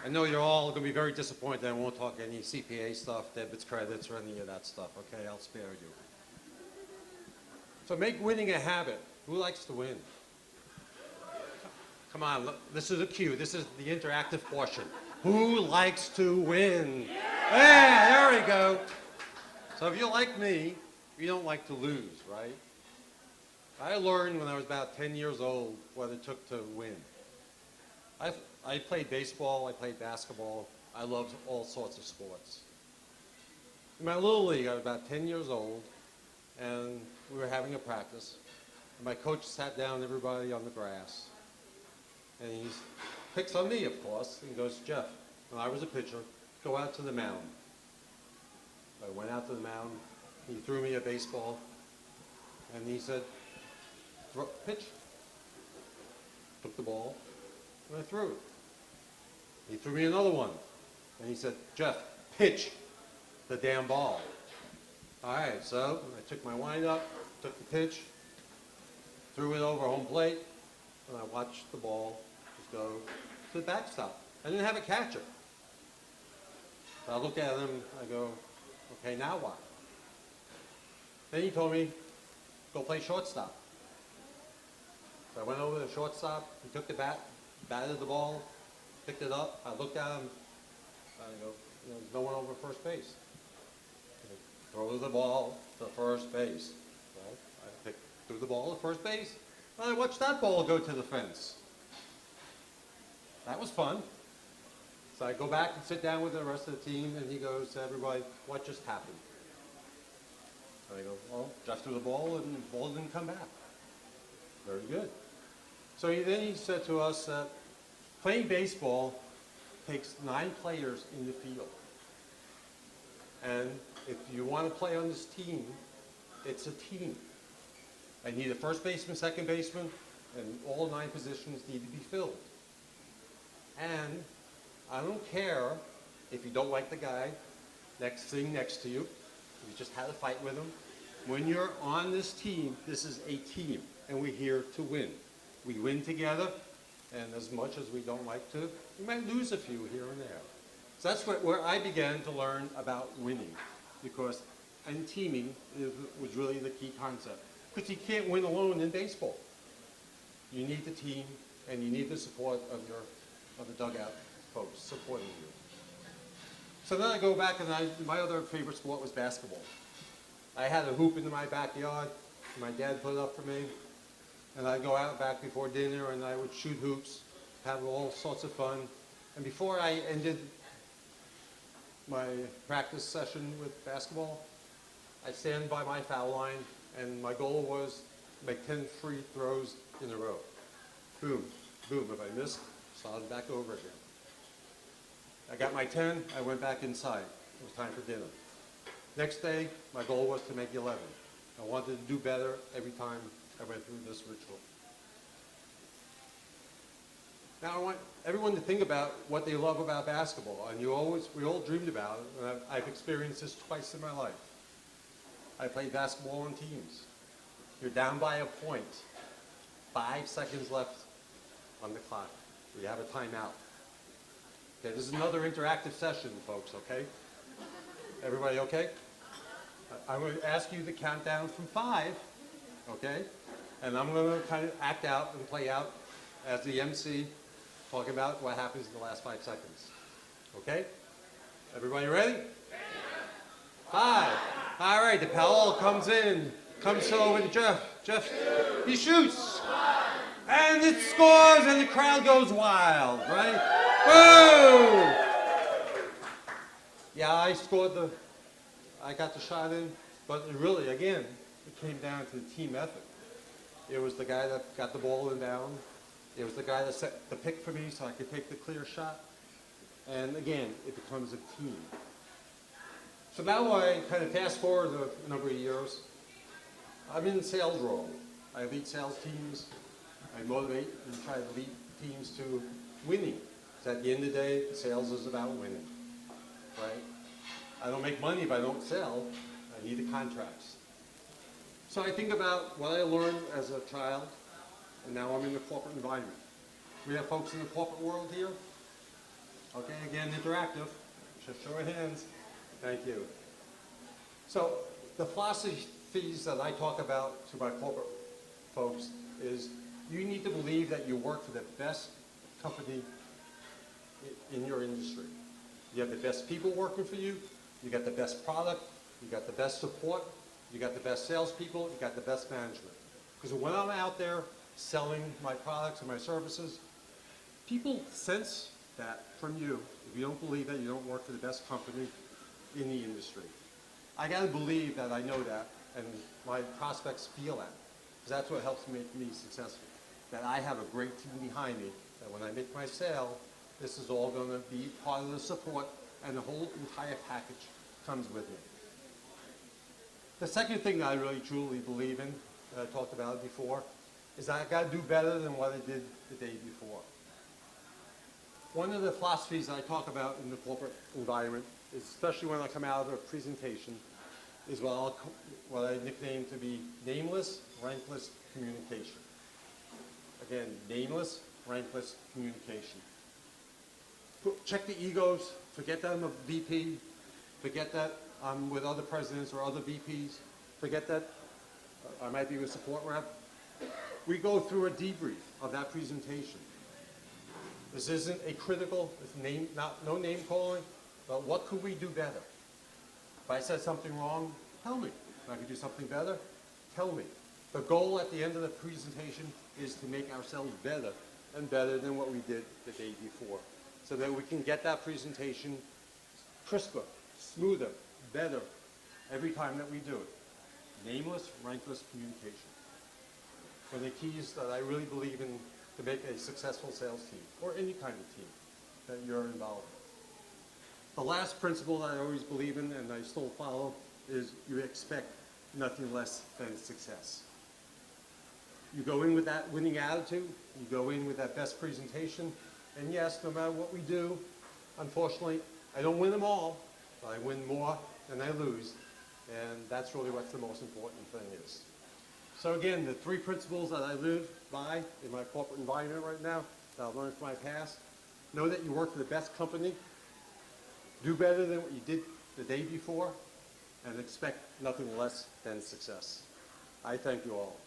I know you're all going to be very disappointed I won't talk any CPA stuff, debits, credits, or any of that stuff, okay? I'll spare you. So make winning a habit. Who likes to win? Come on, look, this is a cue. This is the interactive portion. Who likes to win? Yeah, there we go. So if you're like me, you don't like to lose, right? I learned when I was about 10 years old what it took to win. I played baseball, I played basketball, I loved all sorts of sports. In my little league, I was about 10 years old, and we were having a practice. And my coach sat down everybody on the grass, and he picks on me, of course, and goes, Jeff, when I was a pitcher, go out to the mound. I went out to the mound, he threw me a baseball, and he said, pitch. Took the ball, and I threw it. He threw me another one, and he said, Jeff, pitch the damn ball. All right, so I took my wind up, took the pitch, threw it over home plate, and I watched the ball just go to the backstop. I didn't have a catcher. So I looked at him, I go, okay, now what? Then he told me, go play shortstop. So I went over to the shortstop, he took the bat, batted the ball, picked it up, I looked at him, I go, there's no one over first base. Throw the ball to first base. Well, I threw the ball to first base, and I watched that ball go to the fence. That was fun. So I go back and sit down with the rest of the team, and he goes to everybody, what just happened? And I go, well, Jeff threw the ball, and the ball didn't come back. Very good. So then he said to us that playing baseball takes 9 players in the field. And if you want to play on this team, it's a team. I need a first baseman, second baseman, and all 9 positions need to be filled. And I don't care if you don't like the guy sitting next to you, if you just had a fight with him. When you're on this team, this is a team, and we're here to win. We win together, and as much as we don't like to, we might lose a few here and there. So that's where I began to learn about winning, because and teaming was really the key concept. Because you can't win alone in baseball. You need the team, and you need the support of the dugout folks supporting you. So then I go back, and my other favorite sport was basketball. I had a hoop in my backyard. My dad put it up for me. And I'd go out back before dinner, and I would shoot hoops, have all sorts of fun. And before I ended my practice session with basketball, I'd stand by my foul line, and my goal was to make 10 free throws in a row. Boom, boom. If I missed, started back over again. I got my 10, I went back inside. It was time for dinner. Next day, my goal was to make 11. I wanted to do better every time I went through this ritual. Now I want everyone to think about what they love about basketball, and we all dreamed about it, and I've experienced this twice in my life. I played basketball on teams. You're down by a point, 5 seconds left on the clock. We have a timeout. Okay, this is another interactive session, folks, okay? Everybody okay? I'm going to ask you to count down from 5, okay? And I'm going to kind of act out and play out as the MC, talking about what happens in the last 5 seconds. Okay? Everybody ready? 5. All right, the Powell comes in, comes over to Jeff. Jeff, he shoots. And it scores, and the crowd goes wild, right? Woo! Yeah, I got the shot in, but really, again, it came down to the team effort. It was the guy that got the ball in down. It was the guy that set the pick for me so I could take the clear shot. And again, it becomes a team. So now I kind of fast forward a number of years. I'm in the sales role. I lead sales teams. I motivate and try to lead teams to winning. Because at the end of the day, sales is about winning, right? I don't make money if I don't sell. I need the contracts. So I think about what I learned as a child, and now I'm in the corporate environment. We have folks in the corporate world here. Okay, again, interactive. Just show of hands. Thank you. So the philosophies that I talk about to my corporate folks is you need to believe that you work for the best company in your industry. You have the best people working for you, you got the best product, you got the best support, you got the best salespeople, you got the best management. Because when I'm out there selling my products and my services, people sense that from you if you don't believe that you don't work for the best company in the industry. I got to believe that I know that, and my prospects feel that, because that's what helps make me successful. That I have a great team behind me, that when I make my sale, this is all going to be part of the support, and the whole entire package comes with me. The second thing that I really truly believe in, that I talked about it before, is that I got to do better than what I did the day before. One of the philosophies that I talk about in the corporate environment, is especially when I come out of a presentation, is what I nickname to be nameless, rankless communication. Again, nameless, rankless communication. Check the egos, forget that I'm a VP, forget that I'm with other presidents or other VPs, forget that I might be a support rep. We go through a debrief of that presentation. This isn't a critical, no name calling, but what could we do better? If I said something wrong, tell me. If I could do something better, tell me. The goal at the end of the presentation is to make ourselves better and better than what we did the day before, so that we can get that presentation crisper, smoother, better every time that we do it. Nameless, rankless communication. One of the keys that I really believe in to make a successful sales team, or any kind of team that you're involved with. The last principle that I always believe in, and I still follow, is you expect nothing less than success. You go in with that winning attitude, you go in with that best presentation, and yes, no matter what we do, unfortunately, I don't win them all, but I win more than I lose, and that's really what the most important thing is. So again, the three principles that I live by in my corporate environment right now, that I've learned from my past: know that you work for the best company, do better than what you did the day before, and expect nothing less than success. I thank you all.